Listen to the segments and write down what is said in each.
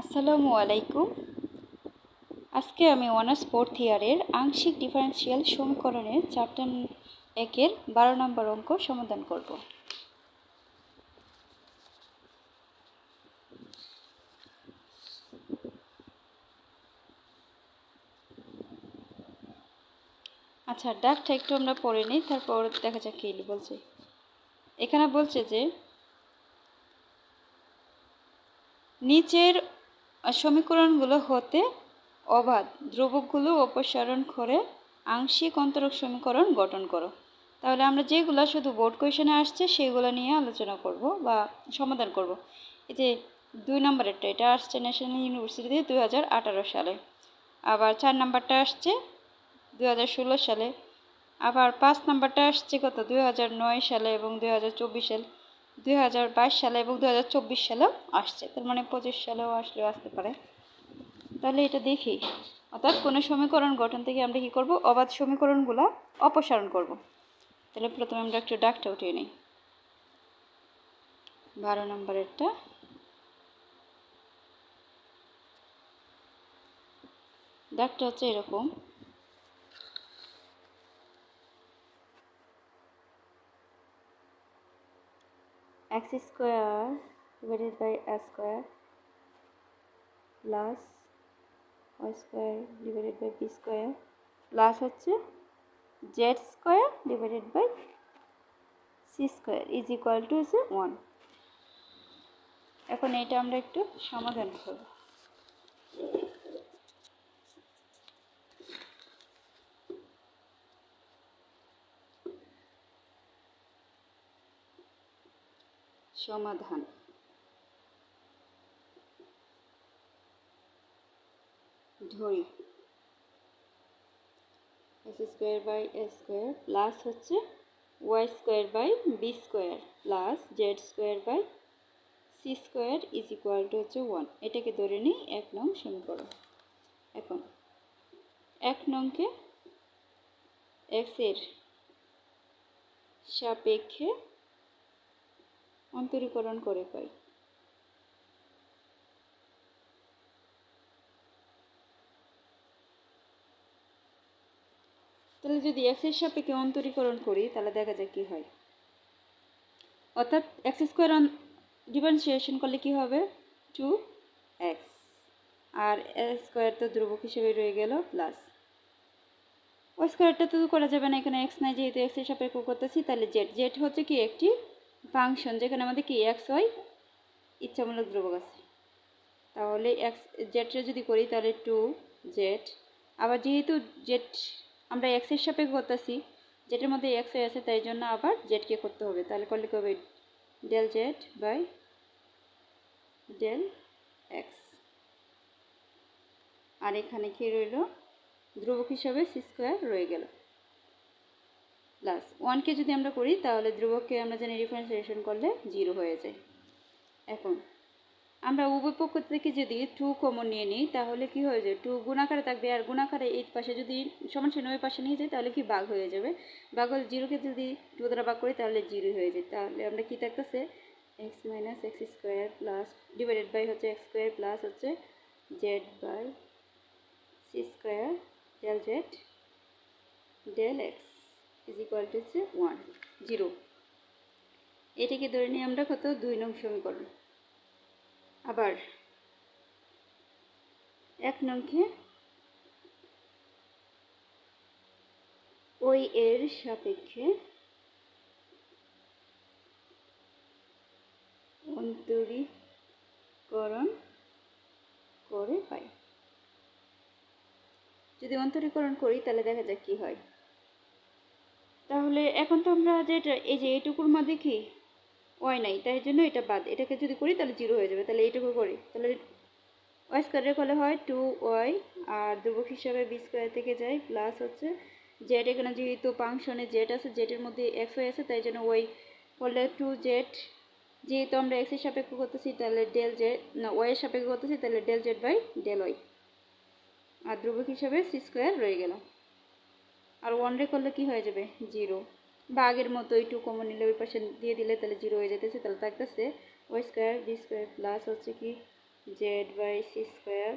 আসসালামু আলাইকুম। আজকে আমি অনার্স ফোর্থ ইয়ারের আংশিক ডিফারেন্সিয়াল সমীকরণের চ্যাপ্টার 1-এর 12 নম্বর অঙ্ক সমাধান করব। আচ্ছা, ডাকটা একটু আমরা পড়ে নিই, তারপর দেখা যাক কী বলছে। এখানে বলছে যে নিচের সমীকরণগুলো হতে অবাধ ধ্রুবকগুলো অপসারণ করে আংশিক অন্তরক সমীকরণ গঠন করো। তাহলে আমরা যেগুলো শুধু বোর্ড কোয়েশনে আসছে সেগুলো নিয়ে আলোচনা করব বা সমাধান করব। এই যে 2 নম্বরেরটা, এটা আসছে ন্যাশনাল ইউনিভার্সিটিতে 2018 সালে। আবার 4 নম্বরটা আসছে 2016 সালে। আবার 5 নম্বরটা আসছে কত 2009 সালে এবং 2024 সাল, 2022 সালে এবং 2024 সালেও আসছে। তার মানে 25 সালেও আসতে পারে। তাহলে এটা দেখি, অর্থাৎ কোনো সমীকরণ গঠন থেকে আমরা কী করব, অবাধ সমীকরণগুলো অপসারণ করব। তাহলে প্রথমে আমরা একটু ডাকটা উঠিয়ে নিই। 12 নম্বরেরটা, ডাকটা হচ্ছে এরকম। x square divided by a square plus y square divided by b square plus হচ্ছে z square divided by c square is equal to হচ্ছে 1। এখন এটা আমরা একটু সমাধান করব। সমাধান ধরি x square by a square plus হচ্ছে y square by b square plus z square by c square is equal to হচ্ছে 1। এটাকে ধরে নিই 1 নং সমীকরণ। এখন 1 নংকে x এর সাপেক্ষে অন্তরীকরণ করে পাই। তাহলে যদি x এর সাপেক্ষে অন্তরীকরণ করি তাহলে দেখা যায় কি হয়, অর্থাৎ x স্কোয়ার ডিফারেন্সিয়েশন করলে কি হবে 2x, আর a স্কোয়ার তো ধ্রুবক হিসেবে রয়ে গেল প্লাস ওয়াই স্কোয়ারটা তো করা যাবে না, এখানে এক্স নাই, যেহেতু এক্স এর সাপেক্ষে করতেছি। তাহলে জেড, জেড হচ্ছে কি একটি ফাংশন যেখানে আমাদের কি এক্স ওয়াই ইচ্ছামূলক ধ্রুবক আছে। তাহলে এক্স জেডটা যদি করি তাহলে 2z, আবার যেহেতু জেড আমরা এক্স এর সাপেক্ষে করতেছি, জেডের মধ্যে এক্স ওয়াই আছে, তাই জন্য আবার জেডকে করতে হবে। তাহলে করলে কি হবে del Z by del X, আর এখানে কি রইল ধ্রুবক হিসাবে সি স্কোয়ার রয়ে গেল প্লাস 1কে যদি আমরা করি তাহলে ধ্রুবককে আমরা জানি ডিফারেন্সিয়েশন করলে 0 হয়ে যায়। এখন আমরা উভয় পক্ষ থেকে যদি 2 কমন নিয়ে নিই তাহলে কি হয়ে যায়, 2 গুণাকারে থাকবে, আর গুণাকারে এই পাশে যদি সমান চিহ্ন ওই পাশে নিয়ে যাই তাহলে কি ভাগ হয়ে যাবে। ভাগ হলে 0কে যদি 2 দ্বারা ভাগ করি তাহলে 0 হয়ে যায়। তাহলে আমরা কি থাকতেছে X minus X square plus divided by হচ্ছে এক্স স্কোয়ার প্লাস হচ্ছে Z by C square del Z del X is equal to হচ্ছে 1 0। এটাকে ধরে নিয়ে আমরা কত 2 নং সমীকরণ। আবার 1 নংকে ওই এর সাপেক্ষে অন্তরীকরণ করে পাই। যদি অন্তরীকরণ করি তাহলে দেখা যাক কি হয়। তাহলে এখন তো আমরা যেটা এই যে এইটুকুর মধ্যে কি ওয়াই নাই, তাই জন্য এটা বাদ, এটাকে যদি করি তাহলে 0 হয়ে যাবে। তাহলে এইটুকু করি তাহলে ওয়াই স্কোয়ারের করলে হয় 2y, আর ধ্রুবক হিসাবে বি স্কোয়ার থেকে যায় প্লাস হচ্ছে জেড, এখানে যেহেতু ফাংশনে জেড আছে, জেডের মধ্যে এক্স ওয়াই আছে, তাই জন্য ওয়াই করলে 2z, যেহেতু আমরা এক্সের সাপেক্ষে করতেছি তাহলে ডেল জেড, না ওয়াইয়ের সাপেক্ষে করতেছি তাহলে del Z by del Y, আর ধ্রুবক হিসাবে সি স্কোয়ার রয়ে গেল। আর 1 রে করলে কি হয়ে যাবে 0, বা আগের মতো এই 2 কমন নিলে ওই পাশে দিয়ে দিলে তাহলে 0 হয়ে যেতেছে। তাহলে থাকতেছে Y square B square plus হচ্ছে কি Z by C square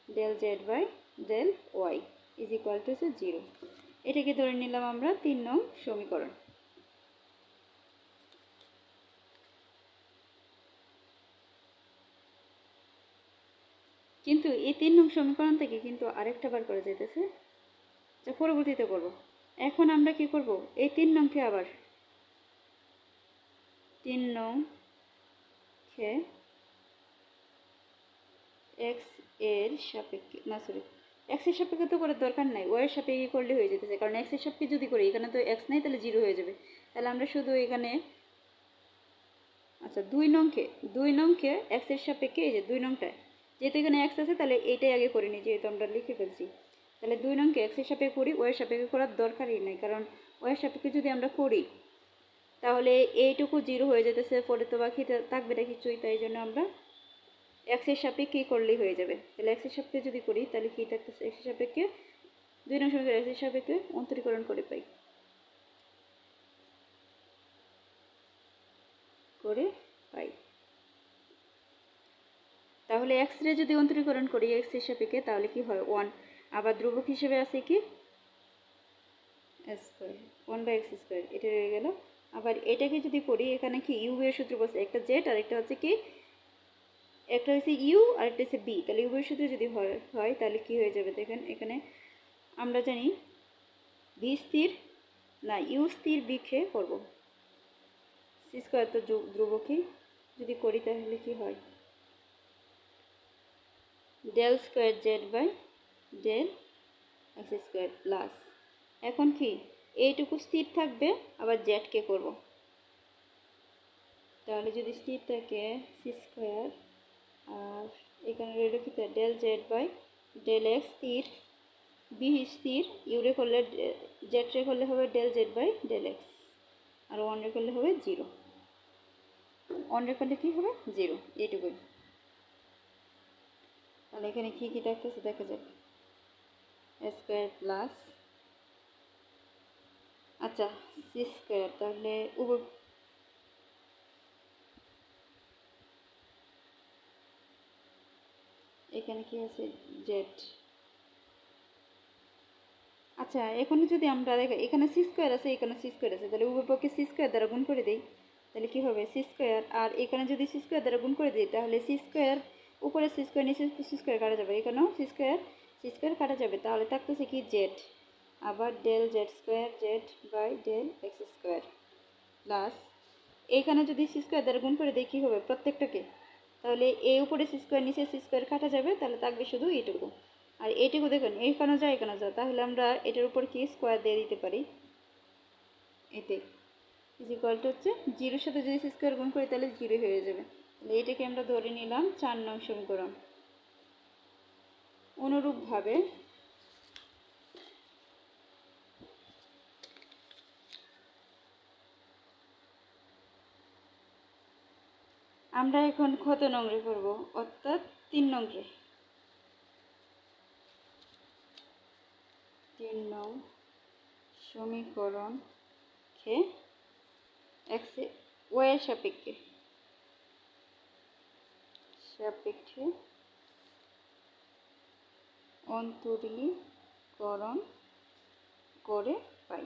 del Z by del Y is equal to 0। এটাকে ধরে নিলাম আমরা 3 নং সমীকরণ। কিন্তু এই 3 নং সমীকরণ থেকে কিন্তু আরেকটা বার করা যাইতেছে, যা পরবর্তীতে করব। এখন আমরা কি করব, এই 3 নংকে আবার 3 নংকে এক্স এর সাপেক্ষে, না সরি, এক্স এর সাপেক্ষে তো করার দরকার নাই, ওয়াই এর সাপেক্ষে করলে হয়ে যেতেছে, কারণ এক্স এর সাপেক্ষে যদি করি এখানে তো এক্স নাই, তাহলে 0 হয়ে যাবে। তাহলে আমরা শুধু এখানে, আচ্ছা 2 নংকে এক্স এর সাপেক্ষে, এই যে 2 নংটা যেহেতু এখানে এক্স আছে তাহলে এইটাই আগে করে নিই, যেহেতু আমরা লিখে ফেলছি। তাহলে 2 নংকে এক্স এর সাপেক্ষে করি, ওয়াই এর সাপেক্ষে করার দরকারই নাই, কারণ ওয়াই এর সাপেক্ষে যদি আমরা করি তাহলে এইটুকু 0 হয়ে যেতেছে, পরে তো বাকি থাকবে না কিছুই, তাই জন্য আমরা এক্স এর সাপেক্ষে করলেই হয়ে যাবে। তাহলে এক্স এর সাপেক্ষে যদি করি তাহলে কি থাকতেছে, এক্স এর সাপেক্ষে 2 নং সমীকরণ এক্স এর সাপেক্ষে অন্তরীকরণ করে পাই, তাহলে এক্স রে যদি অন্তরীকরণ করি এক্স এর সাপেক্ষে তাহলে কি হয় 1। আবার ধ্রুবক হিসেবে আছে কি স্কোয়ার 1/x², এটা রয়ে গেল। আবার এটাকে যদি করি এখানে কি ইউ এর সূত্র বসে, একটা জেড আর একটা হচ্ছে কি, একটা হচ্ছে ইউ আর একটা হচ্ছে বি, তাহলে ইউ এর সূত্র যদি হয় তাহলে কি হয়ে যাবে দেখেন, এখানে আমরা জানি বি স্থির, না ইউ স্থির বি খেয়ে করবো, সি স্কোয়ার তো ধ্রুবকই, যদি করি তাহলে কি হয় del square Z by del x² plus, এখন কি এইটুকু স্থির থাকবে, আবার জেডকে করব, তাহলে যদি স্থির থাকে সি স্কোয়ার, আর এখানে রইল কি del Z by del X স্থির, বি স্থির, ইউরে করলে জেড রে করলে হবে del Z by del X, আর 1 রে করলে হবে 0, 1 রে করলে কি হবে 0, এইটুকুই। তাহলে এখানে কি কি থাকতেছে দেখা যাক, স্কোয়ার প্লাস, আচ্ছা সি স্কোয়ার, তাহলে এখানে কি আছে জেড, আচ্ছা এখন যদি আমরা দেখো এখানে সি স্কোয়ার আছে, এখানে সি স্কোয়ার আছে, তাহলে উভয় পক্ষে সি স্কোয়ার দ্বারা গুণ করে দেই, তাহলে কি হবে সি স্কোয়ার, আর এখানে যদি সি স্কোয়ার দ্বারা গুণ করে দিই তাহলে সি স্কোয়ার উপরে সি স্কোয়ার নিচে সি স্কোয়ার কাটা যাবে, এখানেও সি স্কোয়ার কাটা যাবে, তাহলে থাকতেছে কি জেড, আবার del Z square Z by del x² plus, এইখানে যদি সি স্কোয়ার দ্বারা গুণ করে দিই কী হবে প্রত্যেকটাকে, তাহলে এই উপরে সি স্কোয়ার নিচে সি স্কোয়ার কাটা যাবে, তাহলে থাকবে শুধু এইটুকু, আর এইটুকু দেখুন এইখানে যায় এখানে যায়, তাহলে আমরা এটার উপর কি স্কোয়ার দিয়ে দিতে পারি, এতে ইজ ইকুয়াল টু হচ্ছে 0-এর সাথে যদি সি স্কোয়ার গুণ করি তাহলে 0 হয়ে যাবে, তাহলে এটাকে আমরা ধরে নিলাম 4 নং সমীকরণ। অনুরূপভাবে আমরা এখন কত নং রে করব, অর্থাৎ 3 নং রে, 3 নং সমীকরণ কে এক্স ওয়াই এর সাপেক্ষে অন্তরীকরণ করে পাই।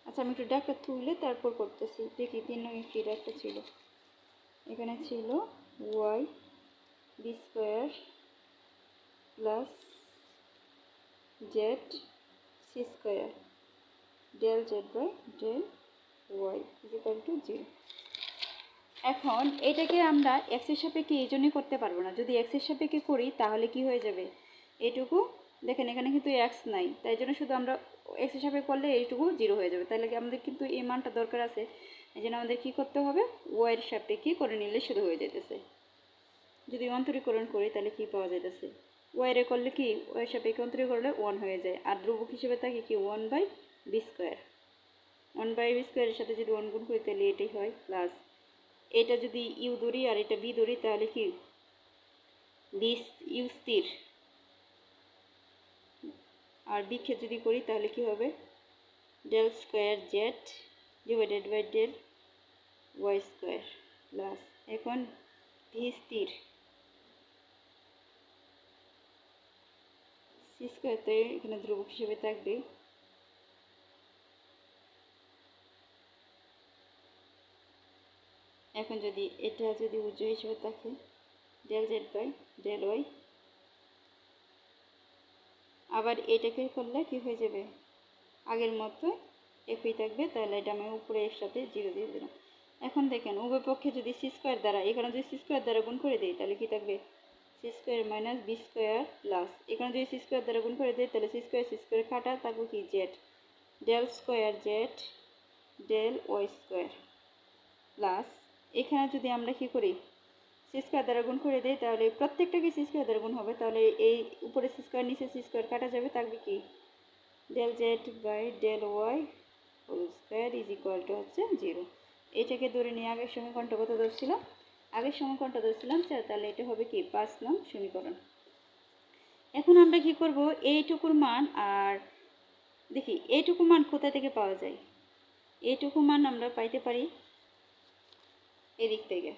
আচ্ছা আমি একটু ডাকটা তুলে তারপর করতেছি, দেখি 3 নং কি ডাকটা ছিল, এখানে ছিল Y B square plus Z C square del Z by del Y is equal to 0। এখন এটাকে আমরা এক্সের সাপেক্ষে এই জন্যই করতে পারবো না, যদি এক্সের সাপেক্ষে করি তাহলে কি হয়ে যাবে, এইটুকু দেখেন এখানে কিন্তু এক্স নাই, তাই জন্য শুধু আমরা এক্সের সাপেক্ষে করলে এইটুকু 0 হয়ে যাবে, তাহলে কি আমাদের কিন্তু এই মানটা দরকার আছে, এই জন্য আমাদের কী করতে হবে ওয়াইয়ের সাপেক্ষে করে নিলে শুধু হয়ে যেতেছে। যদি অন্তরীকরণ করি তাহলে কি পাওয়া যাইতেছে, ওয়াইরে করলে কি ওয়াইয়ের সাপেক্ষে অন্তরীকরণ করলে 1 হয়ে যায়, আর ধ্রুবক হিসেবে থাকে কি 1/b², 1/b² সাথে যদি 1 গুণ করি তাহলে এটাই হয়, প্লাস এটা যদি ইউ ধরি আর এটা বি ধরি তাহলে কি বি ইউ স্থির, আর বি কে যদি করি তাহলে কি হবে del square Z divided by del Y square plus, এখন ভি স্থির, সি স্কোয়ার তো এখানে ধ্রুবক হিসেবে থাকবে। এখন যদি এটা যদি উজ্জ্ব হিসেবে থাকে del Z by del Y, আবার এটাকে করলে কি হয়ে যাবে, আগের মতো একই থাকবে, তাহলে এটা আমি উপরে এর সাথে 0 দিয়ে দিলাম। এখন দেখেন উভয় পক্ষে যদি সি স্কোয়ার দ্বারা, এখানে যদি সি স্কোয়ার দ্বারা গুণ করে দিই তাহলে কি থাকবে, C square minus B square plus, এখানে যদি সি স্কোয়ার দ্বারা গুণ করে দিই তাহলে সি স্কোয়ার কাটা থাকবে কি Z, del square Z del Y square plus, এখানে যদি আমরা কি করি সি স্কোয়ার দ্বারা গুণ করে দিই তাহলে প্রত্যেকটাকে সি স্কোয়ার দ্বারা গুণ হবে, তাহলে এই উপরে সি স্কোয়ার নিচে সি স্কোয়ার কাটা যাবে, থাকবে কি del Z by del Y whole square is equal to হচ্ছে 0। এটাকে ধরে নিয়ে আগের সমীকরণটা কত ধরছিলাম, আগের সমীকরণটা ধরছিলাম 4, তাহলে এটা হবে কি 5 নং সমীকরণ। এখন আমরা কি করব, এইটুকুর মান, আর দেখি এইটুকু মান কোথা থেকে পাওয়া যায়, এইটুকু মান আমরা পাইতে পারি এদিক থেকে,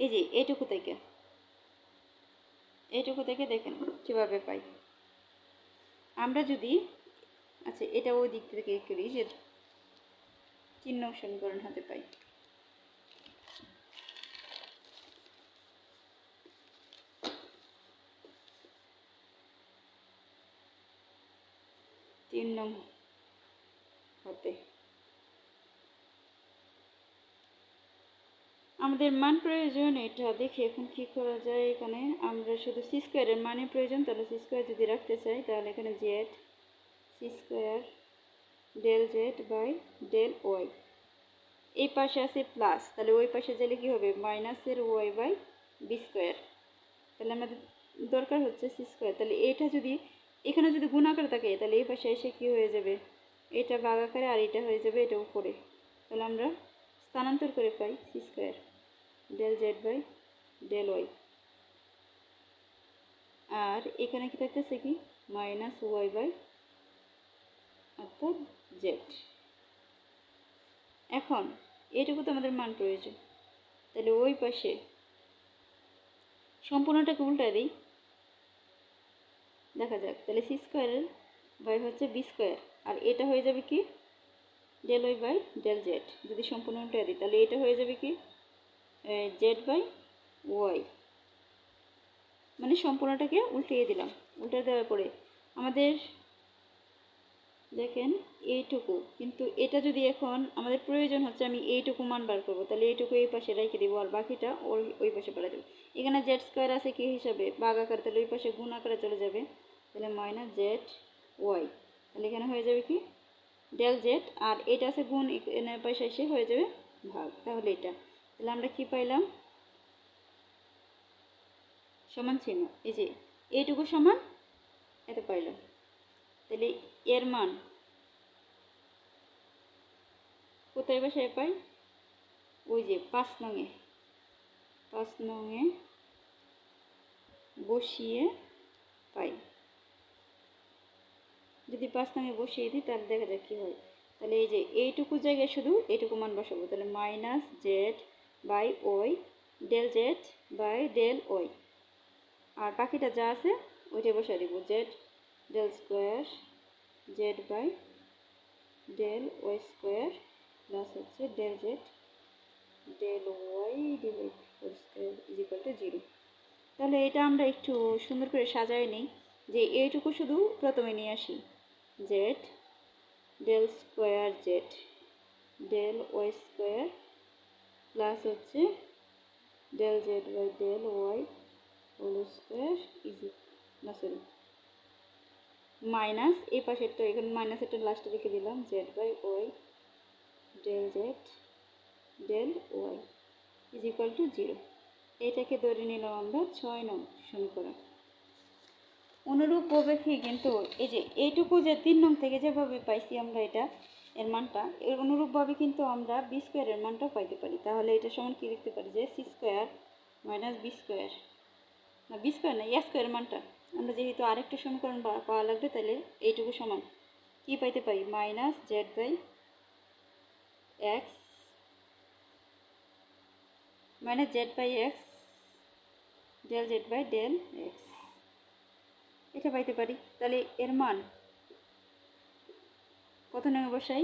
এই যে এইটুকু থেকে দেখেন কীভাবে পাই আমরা যদি, আচ্ছা এটা ওই দিক থেকে করি যে 3 নং সমীকরণ হাতে পাই। তিন নং হতে আমাদের মান প্রয়োজন, এটা দেখে এখন কি করা যায়, এখানে আমরা শুধু সি স্কোয়ারের মানের প্রয়োজন, তাহলে সি স্কোয়ার যদি রাখতে চাই তাহলে এখানে Z C square del Z by del Y, এই পাশে আছে প্লাস, তাহলে ওই পাশে গেলে কি হবে মাইনাসের ওয়াই বাই বি স্কোয়ার, তাহলে আমাদের দরকার হচ্ছে সি স্কোয়ার, তাহলে এটা যদি এখানে যদি গুণ আকারে থাকে তাহলে এই পাশে এসে কি হয়ে যাবে, এটা ভাগ আকারে আর এটা হয়ে যাবে এটা উপরে, তাহলে আমরা স্থানান্তর করে পাই C square del Z by del Y, আর এখানে কি থাকতেছে কি মাইনাস ওয়াই বাই অর্থাৎ জেড। এখন এইটুকু তো আমাদের মান প্রয়োজন, তাহলে ওই পাশে সম্পূর্ণটাকে উল্টায় দিই, দেখা যাক, তাহলে সি স্কোয়ারের বাই হচ্ছে বি স্কোয়ার, আর এটা হয়ে যাবে কি del Y by del Z, যদি সম্পূর্ণ উল্টায় দিই তাহলে এটা হয়ে যাবে কি জেড বাই ওয়াই, মানে সম্পূর্ণটাকে উল্টিয়ে দিলাম, উল্টে দেওয়ার পরে আমাদের দেখেন এইটুকু, কিন্তু এটা যদি এখন আমাদের প্রয়োজন হচ্ছে আমি এইটুকু মান বার করবো, তাহলে এইটুকু এই পাশে রেখে দেবো আর বাকিটা ওই পাশে পাঠা দেবো। এখানে জেড স্কোয়ার আছে কি হিসাবে ভাগ আকার, তাহলে ওই পাশে গুণ আকারে চলে যাবে, তাহলে মাইনাস জেড ওয়াই, তাহলে এখানে হয়ে যাবে কি ডেল জেড, আর এটা আছে গুণ এখানে পাশে এসে হয়ে যাবে ভাগ, তাহলে এটা, তাহলে আমরা কি পাইলাম সমান চিহ্ন, এই যে এইটুকু সমান এত পাইলাম, তাহলে এর মান কোথায় বসে পাই, ওই যে 5 নঙে বসিয়ে পাই, যদি 5 নঙে বসিয়ে দিই তাহলে দেখা যাক কী হয়, তাহলে এই যে এইটুকু জায়গায় শুধু এইটুকু মান বসাবো, তাহলে minus Z by Y del Z by del Y, আর বাকিটা যা আছে ওইটা বসাই দিব, Z del square Z by del Y square plus হচ্ছে del Z del Y divide whole square is equal to 0। তাহলে এটা আমরা একটু সুন্দর করে সাজাই নিই, যে এইটুকু শুধু প্রথমে নিয়ে আসি Z del square Z del Y square plus হচ্ছে del Z by del Y whole square is না সরি মাইনাস, এই পাশের তো এখানে মাইনাস একটা লাস্টে রেখে দিলাম Z by Y del Z del Y is equal to 0। এটাকে ধরে নিলাম আমরা 6 নং সমীকরণ। অনুরূপভাবে কিন্তু এই যে এইটুকু যে 3 নং থেকে যেভাবে পাইছি আমরা এটা এর মানটা, এর অনুরূপভাবে কিন্তু আমরা বি স্কোয়ারের মানটাও পাইতে পারি, তাহলে এটা সমান কি লিখতে পারি যে C square minus B square, না বি স্কোয়ার না এ স্কোয়ারের মানটা আমরা যেহেতু আরেকটা সমীকরণ পাওয়া লাগবে, তাহলে এইটুকু সমান কি পাইতে পারি, minus Z by X minus Z by X del Z by del X, এটা পাইতে পারি। তাহলে এর মান কত নং বসাই,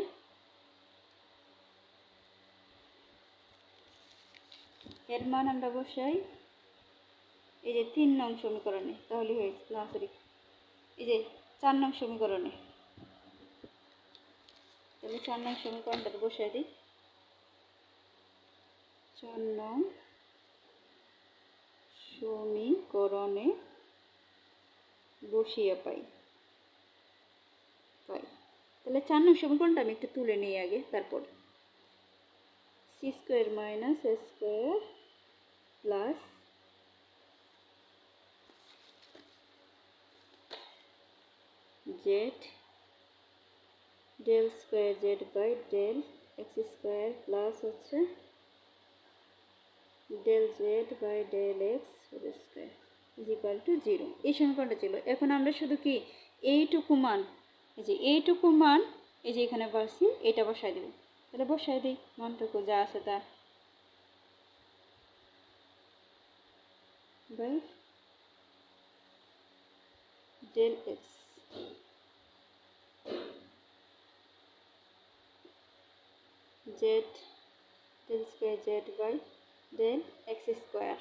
এর মান আমরা বসাই এই যে 3 নং সমীকরণে, তাহলে হয়েছে না সরি এই যে 4 নং সমীকরণে। তাহলে 4 নং সমীকরণটা বসাই দিই, 4 নং সমীকরণে বসিয়ে পাই। তাহলে 4 নং সমীকরণটা আমি একটু তুলে নিই আগে, তারপর C square minus A square plus Z del square Z by del x square plus হচ্ছে del Z by del X whole square is equal to 0। এই সমীকরণটা ছিল। এখন আমরা শুধু কি এইটুকু মান, এই যে এইটুকু মান এই যে এখানে বসছি, এটা বসাই দেব। তাহলে বসাই দিই মানটুকু যা আছে তা, by del X Z del square Z by del x square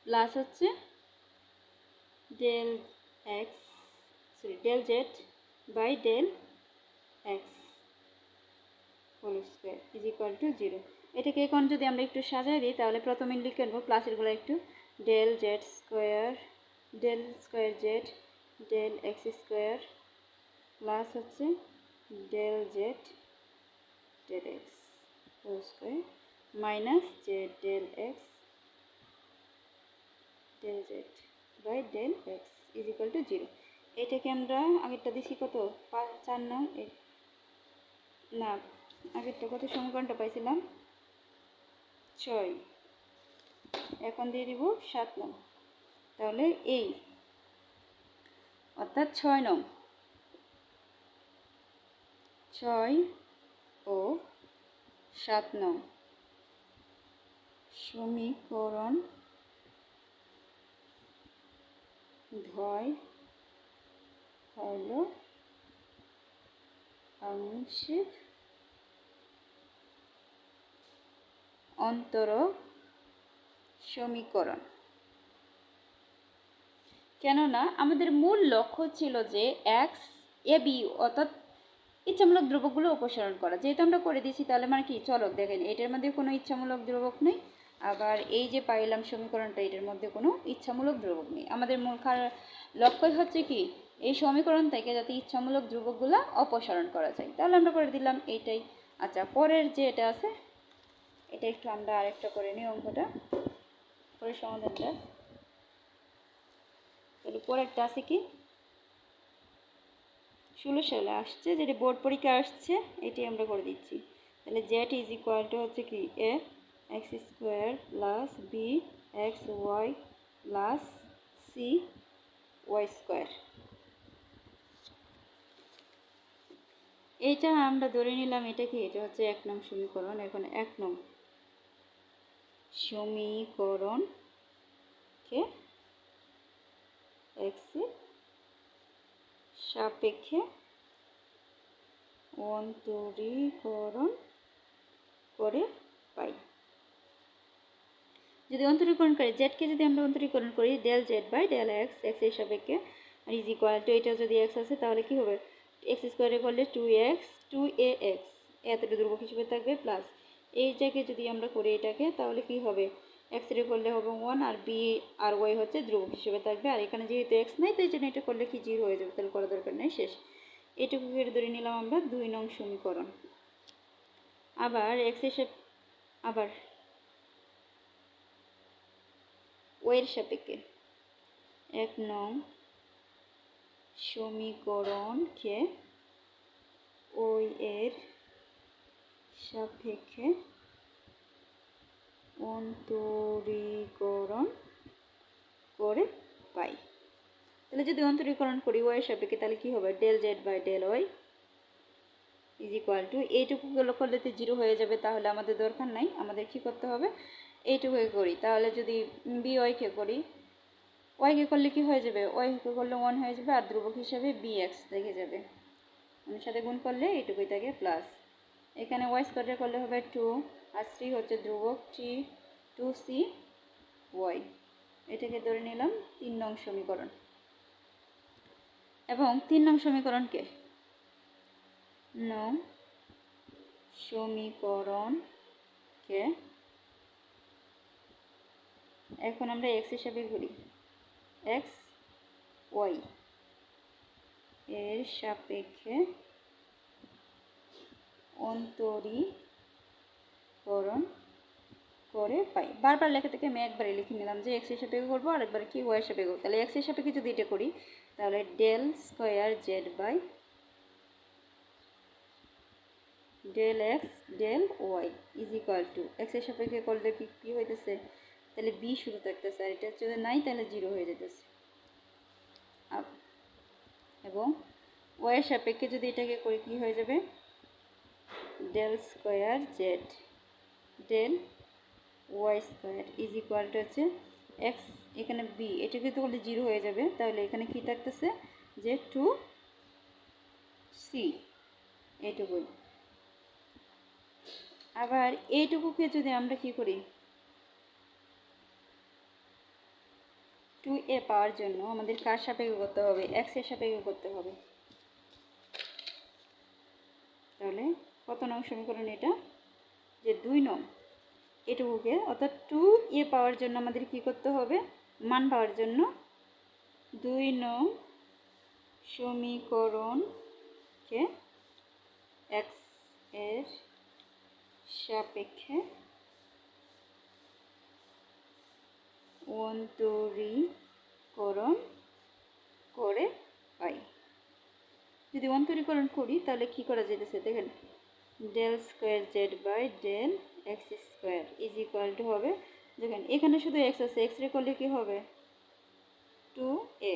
plus হচ্ছে del X sorry del Z by del X whole square is equal to 0। এটাকে এখন যদি আমরা একটু সাজাই দিই, তাহলে প্রথমে লিখে নেব প্লাসেরগুলো একটু, del square Z del x square plus হচ্ছে del Z del X whole square minus Z del x del Z by del X is equal to 0। এটাকে আমরা আগেরটা দিছি কত 4 নং, না আগেরটা কত সমীকরণটা পাইছিলাম 6, এখন দিয়ে দিব 7 নং। তাহলে এই অর্থাৎ 6 নং 6 ও 7 নং সমীকরণ দ্বয় হল আংশিক অন্তর সমীকরণ। কেননা আমাদের মূল লক্ষ্য ছিল যে এক্স এ বি অর্থাৎ ইচ্ছামূলক ধ্রুবকগুলো অপসারণ করা। যেহেতু আমরা করে দিয়েছি, তাহলে মানে কি চলক দেখেন এটার মধ্যে কোনো ইচ্ছামূলক ধ্রুবক নেই, আবার এই যে পাইলাম সমীকরণটা এটার মধ্যে কোনো ইচ্ছামূলক ধ্রুবক নেই। আমাদের মূল লক্ষ্যই হচ্ছে কি এই সমীকরণ থেকে যাতে ইচ্ছামূলক ধ্রুবকগুলো অপসারণ করা যায়। তাহলে আমরা করে দিলাম এইটাই। আচ্ছা, পরের যে এটা আছে এটা একটু আমরা আরেকটা করে নিই অঙ্কটা, পরের সমাধানটা। তাহলে পরেরটা আছে কি 16 সালে আসছে, যেটা বোর্ড পরীক্ষা আসছে, এটি আমরা করে দিচ্ছি। তাহলে জেড ইজ ইকুয়াল টু হচ্ছে কি A X square plus B X Y plus C Y square. এইটা আমরা ধরে নিলাম এটা কি, এটা হচ্ছে 1 নং সমীকরণ। এখন 1 নং সমীকরণকে এক্স এর সাপেক্ষে অন্তরীকরণ করে পাই। যদি অন্তরীকরণ করি জেডকে, যদি আমরা অন্তরীকরণ করি del Z by del X X এর সাপেক্ষে আর ইজ ইকুয়াল টু, এটা যদি এক্স আছে তাহলে কি হবে এক্স স্কোয়ারে করলে 2x 2ax এতটা ধ্রুবক হিসেবে থাকবে, প্লাস এইটাকে যদি আমরা করি এটাকে, তাহলে কি হবে এক্স এর করলে হবে 1 আর বি আর ওয়াই হচ্ছে ধ্রুবক হিসেবে থাকবে। আর এখানে যেহেতু এক্স নাই, তো এই জন্য এটা করলে কি 0 হয়ে যাবে, তাহলে করার দরকার নেই, শেষ। এটুকু ধরে নিলাম আমরা 2 নং সমীকরণ। আবার এক্স এর আবার ওয়ের সাপেক্ষে 1 নং সমীকরণকে ওই এর সাপেক্ষে অন্তরীকরণ করে পাই। তাহলে যদি অন্তরীকরণ করি ওয়াই সাপেক্ষে তাহলে কী হবে, del Z by del Y is equal to, এইটুকু করলে তো জিরো হয়ে যাবে, তাহলে আমাদের দরকার নাই, আমাদের কী করতে হবে, এইটুকুকে করি। তাহলে যদি বি ওয়াইকে করি, ওয়াইকে করলে কি হয়ে যাবে, ওয়াইকে করলে 1 হয়ে যাবে, আর ধ্রুবক হিসাবে বি এক্স দেখে যাবে, ওর সাথে গুণ করলে এইটুকুই থাকে প্লাস, এখানে ওয়াই স্কোয়ারে করলে হবে 2, আর 3 হচ্ছে ধ্রুবক 3 2c ওয়াই, এটাকে ধরে নিলাম 3 নং সমীকরণ। এবং 3 নং সমীকরণকে সমীকরণকে এখন আমরা এক্স হিসাবে করি, এক্স ওয়াই এর সাপেক্ষে অন্তরীকরণ করে পাই। বারবার লেখা থেকে আমি একবারে লিখে নিলাম যে এক্স এর সাপেক্ষে করবো, আর একবার কি ওয়াই এর সাপেক্ষে করবো। তাহলে এক্স এর সাপেক্ষে যদি এটা করি তাহলে del square Z by del x del Y is equal to, X এর সাপেক্ষে করলে কি হইতেছে, তাহলে বি শুরু থাকতেছে, আর এটা যদি নাই তাহলে জিরো হয়ে যেতেছে। এবং ওয়াই এর সাপেক্ষে যদি এটাকে করি কি হয়ে যাবে, del square Z del Y square is equal to হচ্ছে এক্স, এখানে বি, এটাকে তো করলে জিরো হয়ে যাবে, তাহলে এখানে কি থাকতেছে যে 2c, এইটুকুই। আবার এইটুকুকে যদি আমরা কি করি, 2a পাওয়ার জন্য আমাদের কার সাপেক্ষে করতে হবে, এক্স এর সাপেক্ষে করতে হবে। তাহলে কত নং সমীকরণ এটা, যে 2 নং, এটুকুকে অর্থাৎ 2a পাওয়ার জন্য আমাদের কি করতে হবে, মান পাওয়ার জন্য 2 নং সমীকরণকে এক্স এর সাপেক্ষে অন্তরীকরণ করে পাই। যদি অন্তরীকরণ করি তাহলে কি করা যেতেছে দেখেন, del square Z by del x square is equal to হবে, দেখেন এখানে শুধু এক্স আছে, এক্স রে করলে কি হবে 2a,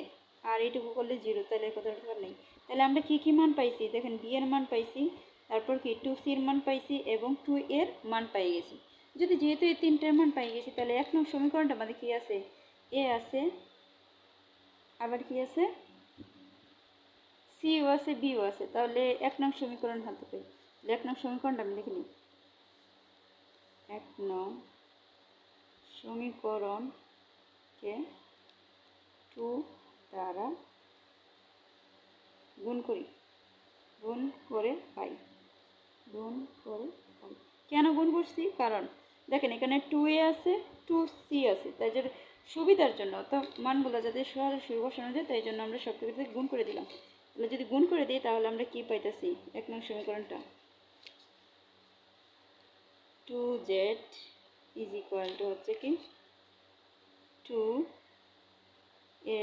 আর এইটুকু করলে 0, তাহলে কত দরকার নেই। তাহলে আমরা কি কি মান পাইছি দেখেন, বি এর মান পাইছি, তারপর কি 2c এর মান পাইছি, এবং 2 এর মান পাই গেছি। যেহেতু এই তিনটার মান পাই গেছি, তাহলে 1 নং সমীকরণটা আমাদের কি আছে, এ আছে, আবার কি আছে, সিও আছে, বিও আছে, তাহলে 1 নং সমীকরণ হাতে পাই। 1 নং সমীকরণটা আমি লিখে নিই, 1 নং সমীকরণকে 2 দ্বারা গুণ করে পাই। কেন গুণ করছি, কারণ দেখেন এখানে 2a আছে 2c আছে, তাই জন্য সুবিধার জন্য, তো মানগুলো যাতে সরাসরি বসানো যায়, তাই জন্য আমরা সব কিছুতে গুণ করে দিলাম। তাহলে যদি গুণ করে দিই তাহলে আমরা কি পাইতেছি, 1 নং সমীকরণটা 2z ইজ ইকুয়াল টু হচ্ছে কি 2a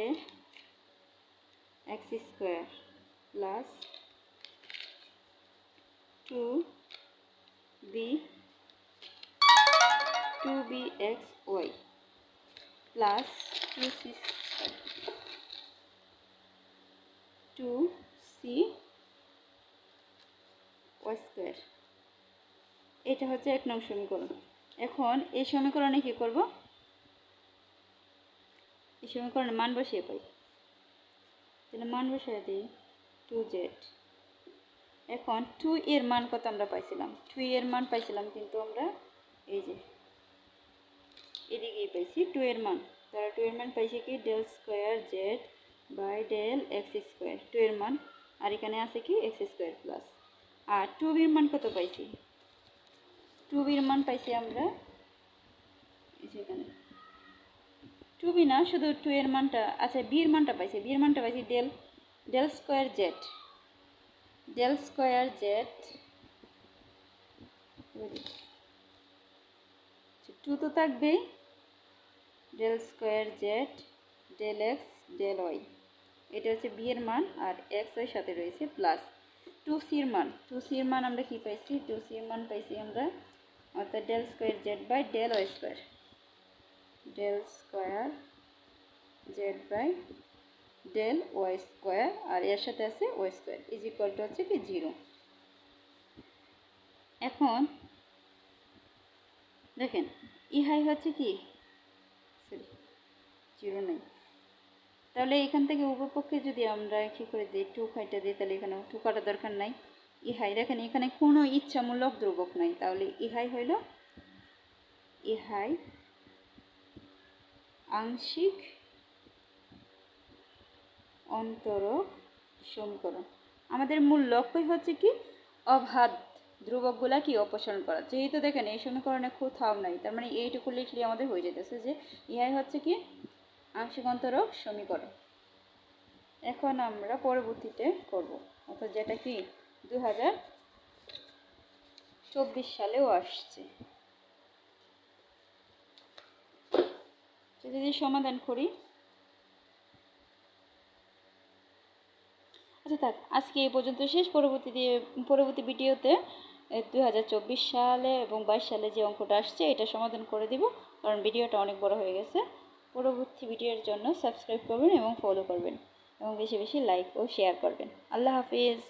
x square plus 2bx y plus 2c y square, এটা হচ্ছে 1 নং সমীকরণ। এখন এই সমীকরণে কি করব, এই সমীকরণে মান বসিয়ে পাই, তাহলে মান বসিয়ে দিই 2z। এখন 2 এর মান কত আমরা পাইছিলাম, 2 এর মান পাইছিলাম কিন্তু আমরা এই যে এদিকেই পাইছি 2 এর মান, তাহলে 2 এর মান পাইছি কি del square Z by del x square, 2 এর মান, আর এখানে আছে কি এক্স স্কোয়ার প্লাস, আর 2bর মান কত পাইছি, 2bর মান পাইছি আমরা এই যে এখানে 2b না, শুধু 2 এর মানটা, আচ্ছা বির মানটা পাইছি, বির মানটা পাইছি ডেল স্কোয়ার জেড 2 তো থাকবেই, del square Z del x del y, এটা হচ্ছে বি এর মান, আর এক্স ওয়াই সাথে রয়েছে প্লাস 2cর মান, 2cর মান আমরা কি পাইছি, 2cর মান পাইছি আমরা অর্থাৎ del square Z by del Y square, del square Z by del Y square, আর এর সাথে আছে Y square is equal to হচ্ছে কি 0। এখন দেখেন ইহাই হচ্ছে কি সরি 0 নেই, তাহলে এখান থেকে উপপক্ষে যদি আমরা কী করে দিই 2 খাইটা দিই, তাহলে এখানে 2 কাটার দরকার নাই। ইহাই দেখেন এখানে কোনো ইচ্ছামূলক ধ্রুবক নাই, তাহলে ইহাই হইল ইহাই আংশিক অন্তরক সমীকরণ। আমাদের মূল লক্ষ্যই হচ্ছে কি অবাধ ধ্রুবকগুলা কি অপসারণ করা। যেহেতু দেখেন এই সমীকরণে কোথাও নাই, তার মানে এইটুকু লিখলে আমাদের হয়ে যেতেছে যে ইহাই হচ্ছে কি আংশিক অন্তরক সমীকরণ। এখন আমরা পরবর্তীতে করব, অর্থাৎ যেটা কি 2024 সালেও আসছে। যদি সমাধান করি, আচ্ছা থাক আজকে এই পর্যন্ত শেষ। পরবর্তী ভিডিওতে 2024 সালে এবং 22 সালে যে অঙ্কটা আসছে এটা সমাধান করে দিব, কারণ ভিডিওটা অনেক বড় হয়ে গেছে। পরবর্তী ভিডিওর জন্য সাবস্ক্রাইব করবেন এবং ফলো করবেন এবং বেশি বেশি লাইক ও শেয়ার করবেন। আল্লাহ হাফিজ।